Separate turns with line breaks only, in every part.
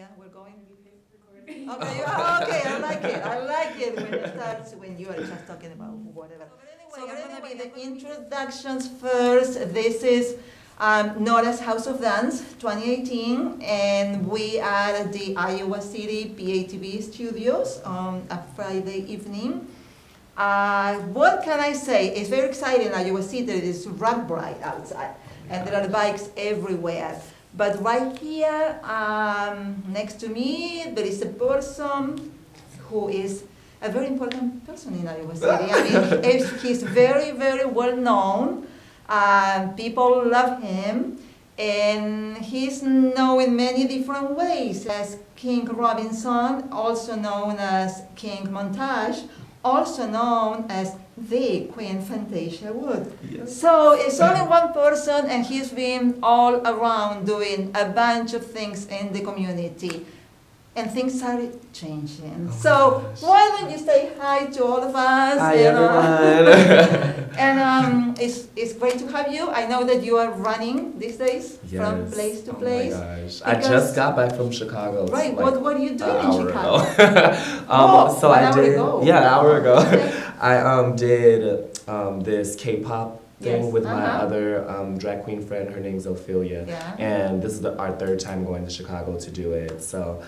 Yeah, we're going. Okay, okay, I like it. I like it when it starts, when you are just talking about whatever. So I'm going to be the introductions first. This is Nora's House of Dance 2018, and we are at the Iowa City PATV studios on a Friday evening. What can I say? It's very exciting in Iowa City. It is rock bright outside, and there are bikes everywhere. But right here, next to me, there is a person who is a very important person in Iowa City. I mean, he's very, very well known. People love him. And he's known in many different ways as King Robinson, also known as King Montage, also known as the Queen Fantasia Wood. Yes. So it's only one person, and he's been all around doing a bunch of things in the community. And things are changing. Oh so why don't you say hi to all of us?
Hi, everyone.
And it's great to have you. I know that you are running these days from place to place.
Oh my gosh. I just got back from Chicago.
Right, like what are you doing in Chicago?
So I did,
ago.
Yeah, an hour ago.
Okay.
I did this K-pop thing with my other drag queen friend. Her name's Ophelia, and this is our third time going to Chicago to do it. So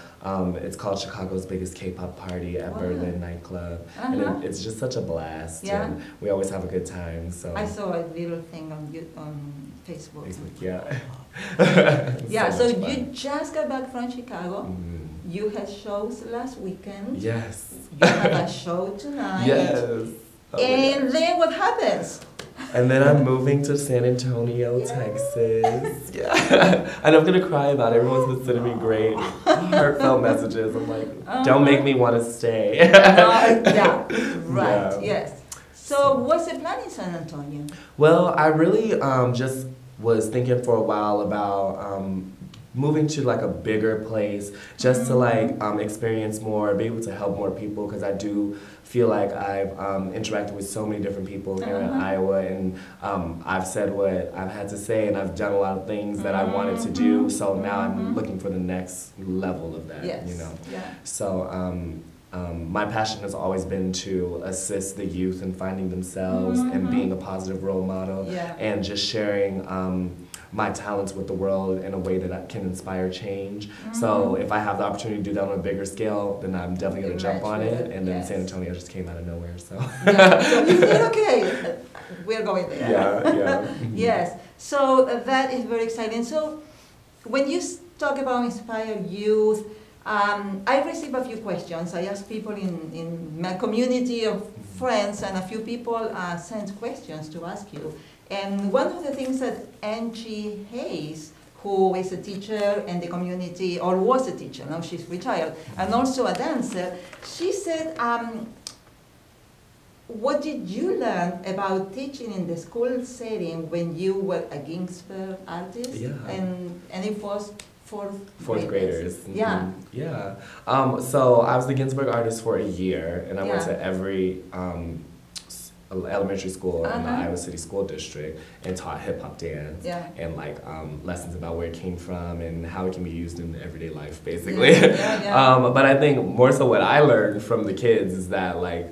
it's called Chicago's Biggest K-pop Party at Berlin Nightclub, and it's just such a blast.
Yeah.
And we always have a good time. So
I saw a little thing on Facebook.
Yeah.
Yeah. So you just got back from Chicago.
Mm-hmm.
You had shows last weekend.
Yes.
You have a show tonight.
Yes. Oh
and then what happens?
And then I'm moving to San Antonio, Texas. Yeah. And I'm gonna cry about it. Everyone's been sending me great, heartfelt messages. I'm like, don't make me want to stay.
Yeah, right, yes. So what's the plan in San Antonio?
Well, I really just was thinking for a while about moving to like a bigger place, just to like experience more, be able to help more people, because I do feel like I've interacted with so many different people here in Iowa, and I've said what I've had to say, and I've done a lot of things that I wanted to do, so now I'm looking for the next level of that, you know.
Yeah.
So my passion has always been to assist the youth in finding themselves and being a positive role model, and just sharing my talents with the world in a way that I can inspire change. So if I have the opportunity to do that on a bigger scale, then I'm definitely going to jump on it. And then San Antonio just came out of nowhere. So,
so you said, okay, we're going there.
Yeah.
Yes. So that is very exciting. So when you talk about inspire youth, I receive a few questions. I ask people in my community of friends, and a few people sent questions to ask you. And one of the things that Angie Hayes, who is a teacher in the community, or was a teacher, now she's retired, and also a dancer, she said, what did you learn about teaching in the school setting when you were a Ginsberg artist?
Yeah.
And it was fourth
graders.
Yeah.
Yeah. So I was the Ginsberg artist for a year, and I went to every elementary school in the Iowa City School District and taught hip-hop dance and like lessons about where it came from and how it can be used in everyday life, basically. But I think more so what I learned from the kids is that like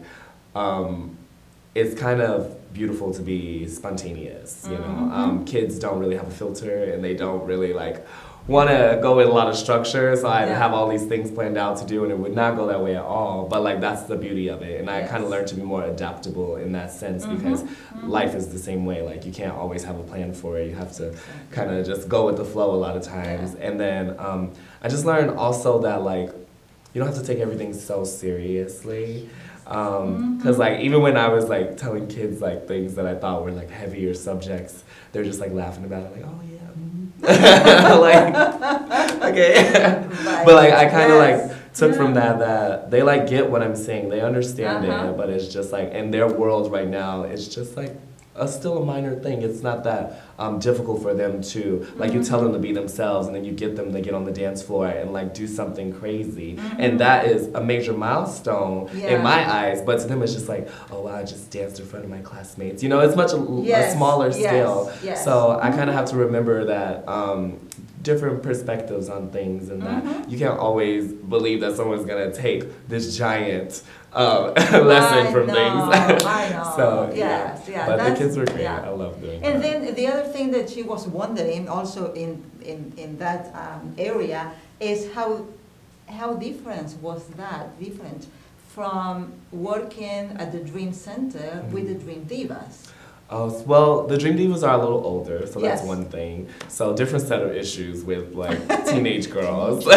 it's kind of beautiful to be spontaneous, you know. Kids don't really have a filter, and they don't really like want to go with a lot of structure, so I have all these things planned out to do, and it would not go that way at all, but like that's the beauty of it, and I kind of learned to be more adaptable in that sense, because life is the same way. Like you can't always have a plan for it, you have to kind of just go with the flow a lot of times. And then I just learned also that like you don't have to take everything so seriously, because like even when I was like telling kids like things that I thought were like heavier subjects, they're just like laughing about it, like, oh yeah, like, okay. But like I kind of like took from that they like get what I'm saying, they understand it, but it's just like in their world right now, it's just like still a minor thing. It's not that difficult for them to, like you tell them to be themselves, and then you get them to get on the dance floor and like do something crazy, and that is a major milestone in my eyes, but to them it's just like, oh wow, I just danced in front of my classmates, you know. It's much a smaller scale. So I kind of have to remember that different perspectives on things, and that you can't always believe that someone's gonna take this giant lesson from things.
I know.
So
yes, yeah.
But the kids were great. I love doing that.
And then the other thing that she was wondering also in that area is how different from working at the Dream Center with the Dream Divas.
Oh, well, the Dream Divas are a little older, so that's one thing. So different set of issues with like teenage girls. So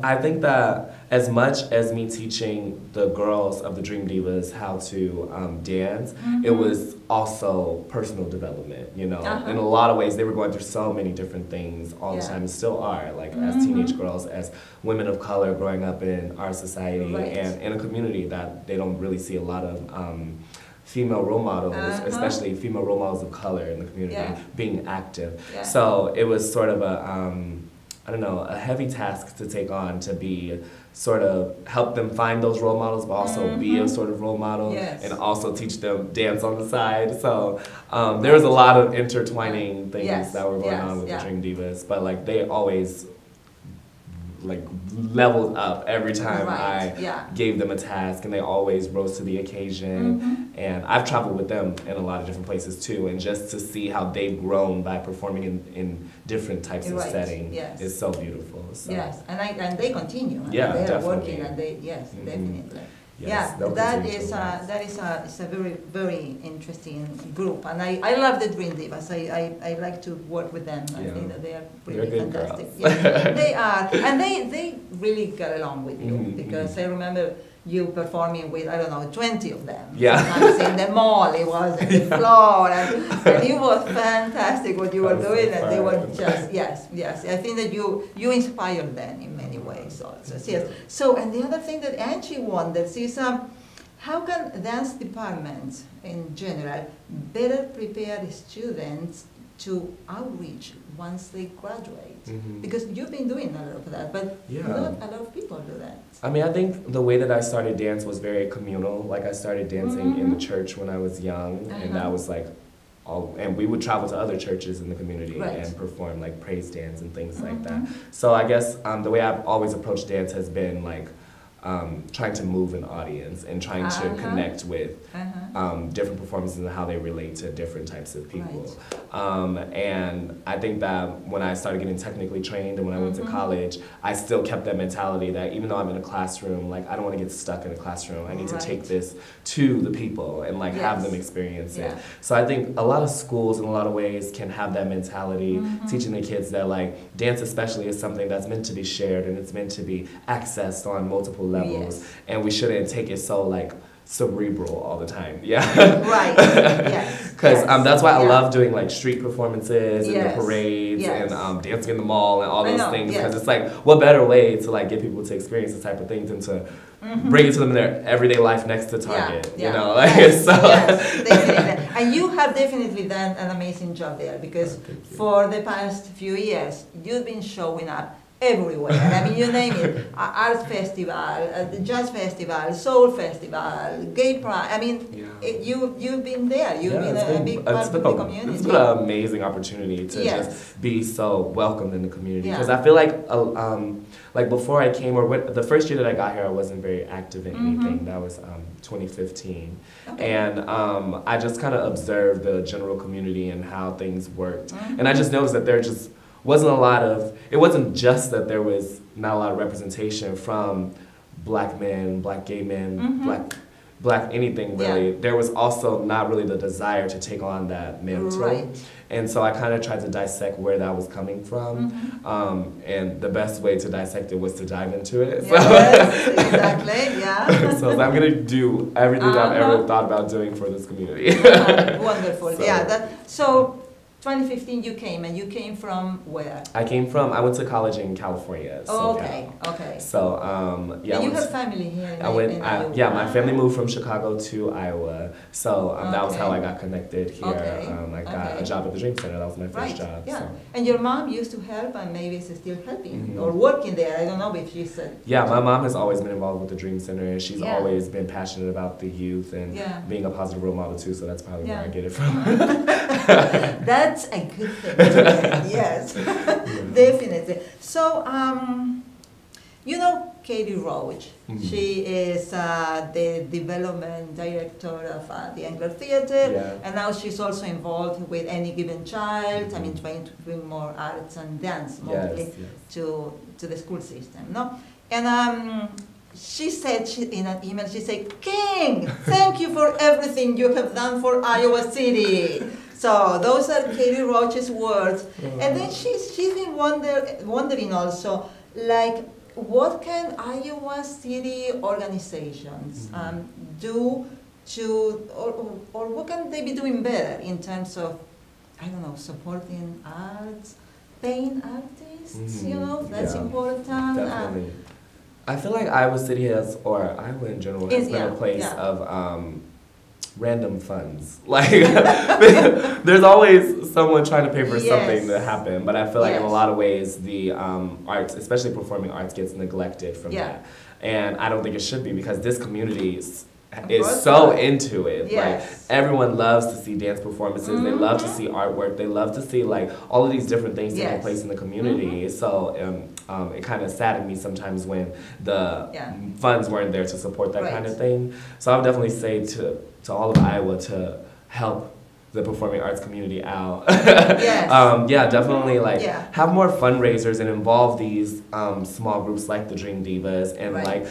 I think that as much as me teaching the girls of the Dream Divas how to dance, it was also personal development, you know. In a lot of ways, they were going through so many different things all the time, and still are, like as teenage girls, as women of color growing up in our society and in a community that they don't really see a lot of female role models, especially female role models of color in the community, being active. So it was sort of a, I don't know, a heavy task to take on, to be sort of help them find those role models, but also be a sort of role model, and also teach them dance on the side. So there was a lot of intertwining things that were going on with the Dream Divas, but like they always like leveled up every time I gave them a task, and they always rose to the occasion. And I've traveled with them in a lot of different places too, and just to see how they've grown by performing in different types of settings is so beautiful. So.
Yes, and they continue.
Yeah,
they
definitely.
are working, and they definitely.
Yes,
that is a very, very interesting group, and I love the Dream Divas. I like to work with them. I think that they are really fantastic. They are, and they really get along with you, because I remember you performing with, I don't know, 20 of them. Sometimes in the mall, it was on the floor, and it was fantastic what you were doing, and they were just, yes. I think that you inspired them in many ways also. Yes. So, and the other thing that Angie wonders is, how can dance departments in general better prepare the students to outreach once they graduate? Because you've been doing a lot of that, but not a lot of people do that.
I mean, I think the way that I started dance was very communal. Like I started dancing in the church when I was young, and that was like, and we would travel to other churches in the community and perform like praise dance and things like that. So I guess the way I've always approached dance has been like trying to move an audience and trying to connect with different performances and how they relate to different types of people. And I think that when I started getting technically trained and when I went to college, I still kept that mentality that even though I'm in a classroom, like I don't want to get stuck in a classroom. I need to take this to the people and like have them experience it. So I think a lot of schools in a lot of ways can have that mentality, teaching the kids that like dance especially is something that's meant to be shared and it's meant to be accessed on multiple levels, and we shouldn't take it so like cerebral all the time. Because that's why I love doing like street performances and the parades and dancing in the mall and all those things, because it's like what better way to like get people to experience this type of things and to bring it to them in their everyday life next to Target, you know, like
definitely. And you have definitely done an amazing job there, because for the past few years you've been showing up everywhere. I mean, you name it, arts festival, the jazz festival, soul festival, gay pride. I mean, you've been there. You've been a big part of the community.
It's been an amazing opportunity to just be so welcomed in the community. Because I feel like before I came, or the first year that I got here, I wasn't very active in anything. That was 2015. And I just kind of observed the general community and how things worked. And I just noticed that there just wasn't a lot of, it wasn't just that there was not a lot of representation from black men, black gay men, black anything really. There was also not really the desire to take on that mantle. And so I kind of tried to dissect where that was coming from. And the best way to dissect it was to dive into it. So I'm going to do everything I've ever thought about doing for this community.
Wonderful. So 2015 you came, and you came from where?
I went to college in California.
Okay.
So,
and you have family here in Iowa?
Yeah, my family moved from Chicago to Iowa. So that was how I got connected here. I got a job at the Dream Center. That was my first job. So.
And your mom used to help, and maybe is still helping or working there. I don't know if she said.
Yeah, my mom has always been involved with the Dream Center. She's always been passionate about the youth and being a positive role model too. So that's probably where I get it from.
that's a good thing. Yes, definitely. So, you know Katie Roach. She is the development director of the Angler Theatre, and now she's also involved with Any Given Child. I mean, trying to bring more arts and dance mostly to the school system. No, and she said in an email, she said, "King, thank you for everything you have done for Iowa City." So those are Katie Roach's words, and then she's been wondering also, like, what can Iowa City organizations do to, or what can they be doing better in terms of, I don't know, supporting arts, paying artists, you know, that's important.
Definitely. I feel like Iowa City has, or Iowa in general, has been a place of random funds. Like, there's always someone trying to pay for something to happen, but I feel like in a lot of ways the arts, especially performing arts, gets neglected from that. And I don't think it should be, because this community is so into it. Like, everyone loves to see dance performances, they love to see artwork, they love to see like all of these different things taking place in the community. So it kind of saddened me sometimes when the funds weren't there to support that kind of thing. So I would definitely say to all of Iowa to help the performing arts community out. Definitely like have more fundraisers and involve these small groups like the Dream Divas, and like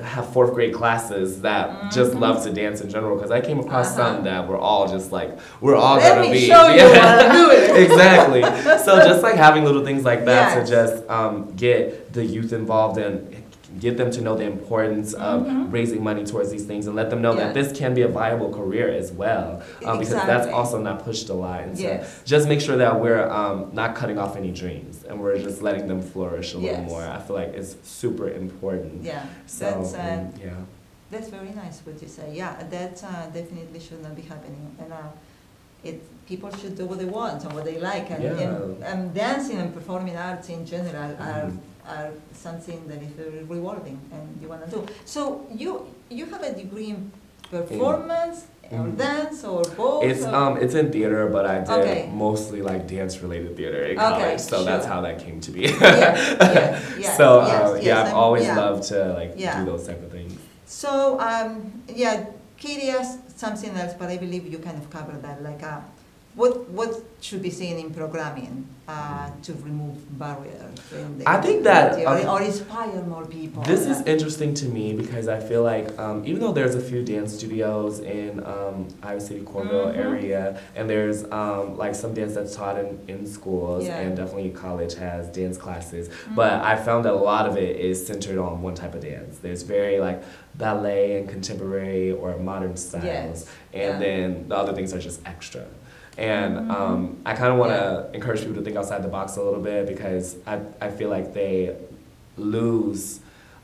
have 4th grade classes that just love to dance in general, because I came across some that were all just like, we're all gonna be.
Let me show you how to do it.
Exactly. So just like having little things like that to just get the youth involved and get them to know the importance of raising money towards these things, and let them know that this can be a viable career as well, because that's also not pushed a lot. And so just make sure that we're not cutting off any dreams, and we're just letting them flourish a little more. I feel like it's super important. So,
that's very nice what you say. That definitely should not be happening. And people should do what they want and what they like, and dancing and performing arts in general are something that is very rewarding and you want to do. So you have a degree in performance or dance or both?
It's in theater, but I did mostly like dance related theater in college, so that's how that came to be. I've always loved to like do those type of things. So
Katie asked something else, but I believe you kind of covered that, like what should be seen in programming to remove barriers?
I think that
or inspire more people.
This is interesting to me, because I feel like even though there's a few dance studios in Iowa City, Cornville area, and there's like some dance that's taught in schools, and definitely college has dance classes, but I found that a lot of it is centered on one type of dance. There's very like ballet and contemporary or modern styles, and then the other things are just extra. And I kind of want to encourage people to think outside the box a little bit, because I feel like they lose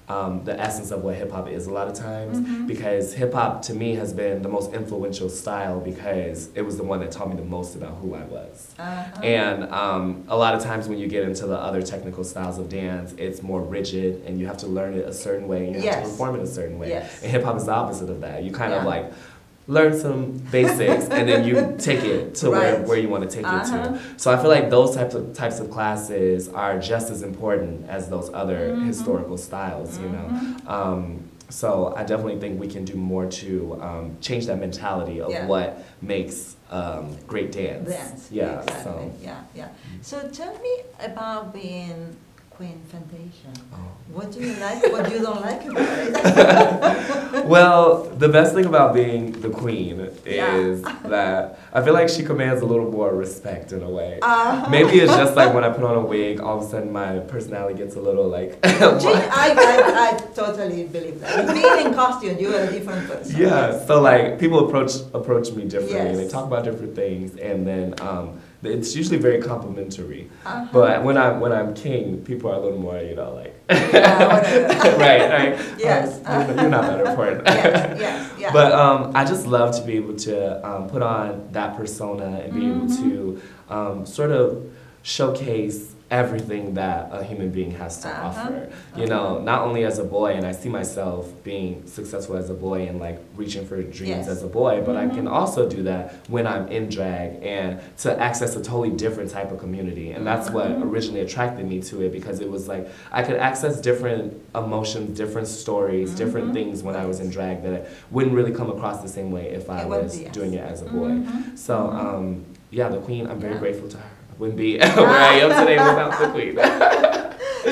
the essence of what hip-hop is a lot of times, because hip-hop to me has been the most influential style, because it was the one that taught me the most about who I was. And a lot of times when you get into the other technical styles of dance, it's more rigid, and you have to learn it a certain way, and you have to perform it a certain way. And hip-hop is the opposite of that. You kind of like learn some basics, and then you take it to where you want to take it to. So I feel like those types of classes are just as important as those other historical styles, you know. So I definitely think we can do more to change that mentality of what makes great dance.
So tell me about being Queen Fantasia. What do you like, what you don't like about it?
Well, the best thing about being the queen is that I feel like she commands a little more respect in a way. Maybe it's just like when I put on a wig, all of a sudden my personality gets a little like...
I totally believe that. Being in costume, you are a different person.
So like people approach me differently, and they talk about different things, and then it's usually very complimentary. But when I'm king, people are a little more, you know, like right. You're not that important. But I just love to be able to put on that persona and be able to sort of showcase everything that a human being has to offer. You know, not only as a boy, and I see myself being successful as a boy and like reaching for dreams as a boy, but I can also do that when I'm in drag and to access a totally different type of community. And that's what originally attracted me to it, because it was like I could access different emotions, different stories, different things when I was in drag that wouldn't really come across the same way if I was doing it as a boy. So yeah, the Queen, I'm very grateful to her. Wouldn't be where I am today without the Queen.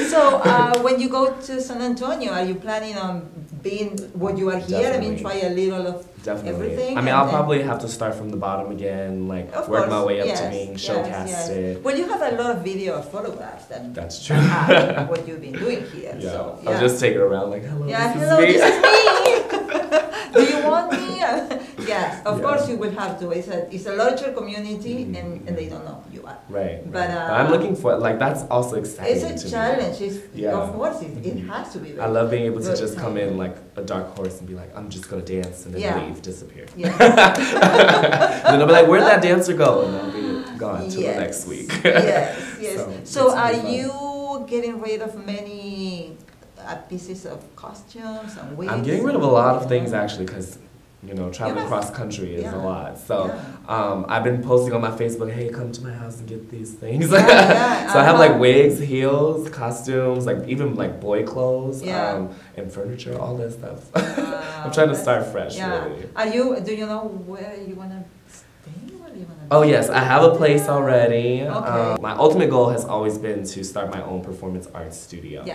So when you go to San Antonio, are you planning on being what you are here?
Definitely.
I mean, try a little of everything?
I mean, I'll probably have to start from the bottom again, like work my way up to being showcasted.
Well, you have a lot of video photographs.
That's true.
What you've been doing here.
Yeah.
So,
I'll just take it around like, hello,
this is me. Do you want me? Yes, of course you will have to. It's a larger community, and they don't know who you are.
Right. But I'm looking for, like, that's also exciting.
It's a challenge. Of course, it has to be.
I love being able to just come in like a dark horse and be like, I'm just gonna dance, and then leave, disappear. Yeah. Then I'll be like, where'd that dancer go? And I'll be gone till the next week.
Yes. So are you getting rid of many pieces of costumes and wigs?
I'm getting rid of a lot of things actually, because you know, traveling cross country is a lot. So I've been posting on my Facebook, hey, come to my house and get these things. So I have like wigs, heels, costumes, like even like boy clothes, and furniture, all that stuff. I'm trying to start fresh, really.
Do you know where you want to stay?
Oh yes, I have a place already. My ultimate goal has always been to start my own performance arts studio.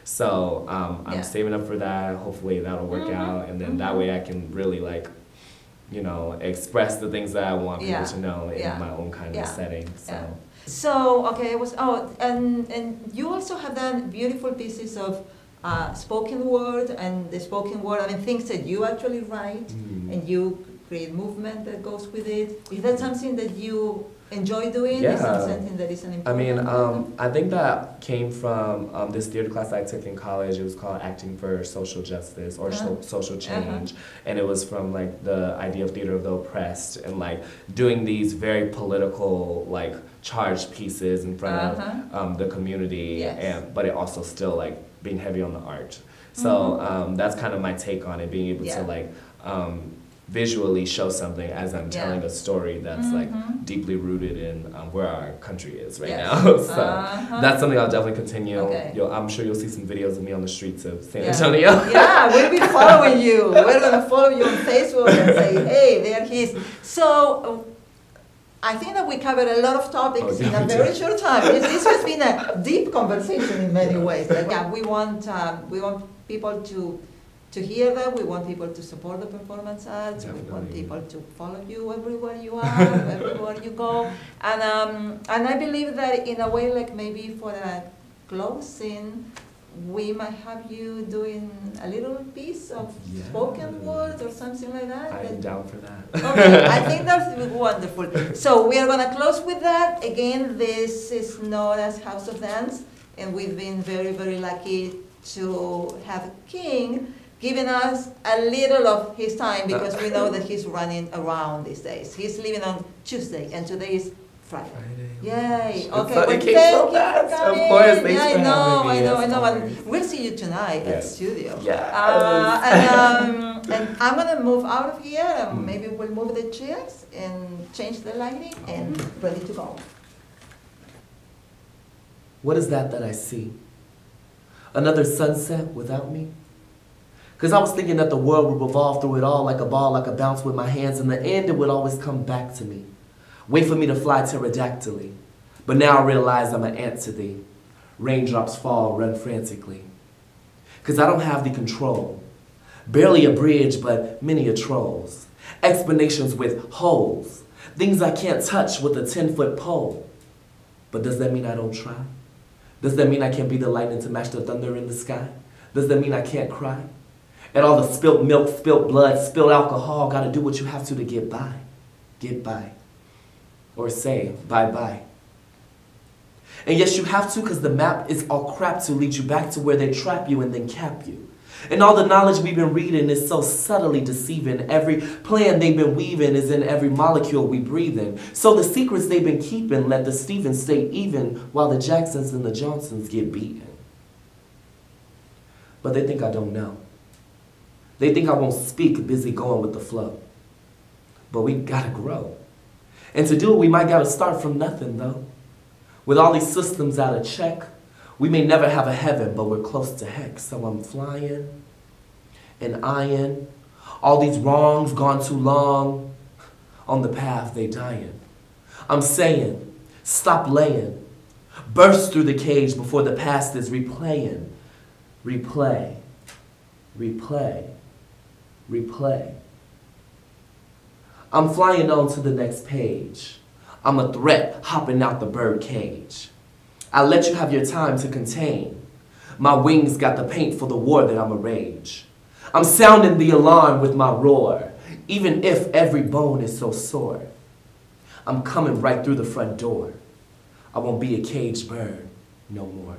So I'm saving up for that. Hopefully that'll work out, and then that way I can really like, you know, express the things that I want people to know in my own kind of setting.
So okay, and you also have done beautiful pieces of spoken word, and the spoken word, I mean, things that you actually write, and you create movement that goes with it. Is that something that you enjoy doing? Is that something that is an important?
I mean, I think that came from this theater class I took in college. It was called Acting for Social Justice or Social Change, and it was from like the idea of theater of the oppressed and like doing these very political, like charged pieces in front of the community, but it also still like being heavy on the art. So that's kind of my take on it, being able to like visually show something as I'm telling a story that's like deeply rooted in where our country is right now. So that's something I'll definitely continue. I'm sure you'll see some videos of me on the streets of San Antonio.
We'll be following you. We're going to follow you on Facebook and say, hey, there he is. So I think that we covered a lot of topics in a very short time. This has been a deep conversation in many ways. Like, we want people to hear that. We want people to support the performance arts. We want people to follow you everywhere you are, everywhere you go. And I believe that in a way, like maybe for a closing, we might have you doing a little piece of spoken word or something like that.
I'm down for that.
Okay, I think that's wonderful. So we are going to close with that. Again, this is Nora's House of Dance, and we've been very, very lucky to have King giving us a little of his time, because we know that he's running around these days. He's leaving on Tuesday, and today is Friday. Yay! Okay, well, thank you for coming.
Of course, thanks
I
for
know,
having me.
I know. And we'll see you tonight at the studio. And I'm gonna move out of here, and maybe we'll move the chairs and change the lighting, and ready to go.
What is that I see? Another sunset without me? Because I was thinking that the world would revolve through it all like a ball, like a bounce with my hands. In the end, it would always come back to me. Wait for me to fly pterodactyly. But now I realize I'm an ant to thee. Raindrops fall, run frantically. Because I don't have the control. Barely a bridge, but many a trolls. Explanations with holes. Things I can't touch with a 10-foot pole. But does that mean I don't try? Does that mean I can't be the lightning to match the thunder in the sky? Does that mean I can't cry? And all the spilt milk, spilt blood, spilled alcohol, gotta do what you have to get by. Get by. Or say bye-bye. And yes, you have to, because the map is all crap to lead you back to where they trap you and then cap you. And all the knowledge we've been reading is so subtly deceiving. Every plan they've been weaving is in every molecule we breathe in. So the secrets they've been keeping let the Stevens stay even while the Jacksons and the Johnsons get beaten. But they think I don't know. They think I won't speak, busy going with the flow. But we gotta grow. And to do it, we might gotta start from nothing though. With all these systems out of check, we may never have a heaven, but we're close to heck. So I'm flying and eyeing all these wrongs gone too long on the path they dying. I'm saying, stop laying, burst through the cage before the past is replaying. Replay, replay, replay. I'm flying on to the next page. I'm a threat hopping out the bird cage. I let you have your time to contain. My wings got the paint for the war that I'ma rage. I'm sounding the alarm with my roar, even if every bone is so sore. I'm coming right through the front door. I won't be a caged bird no more.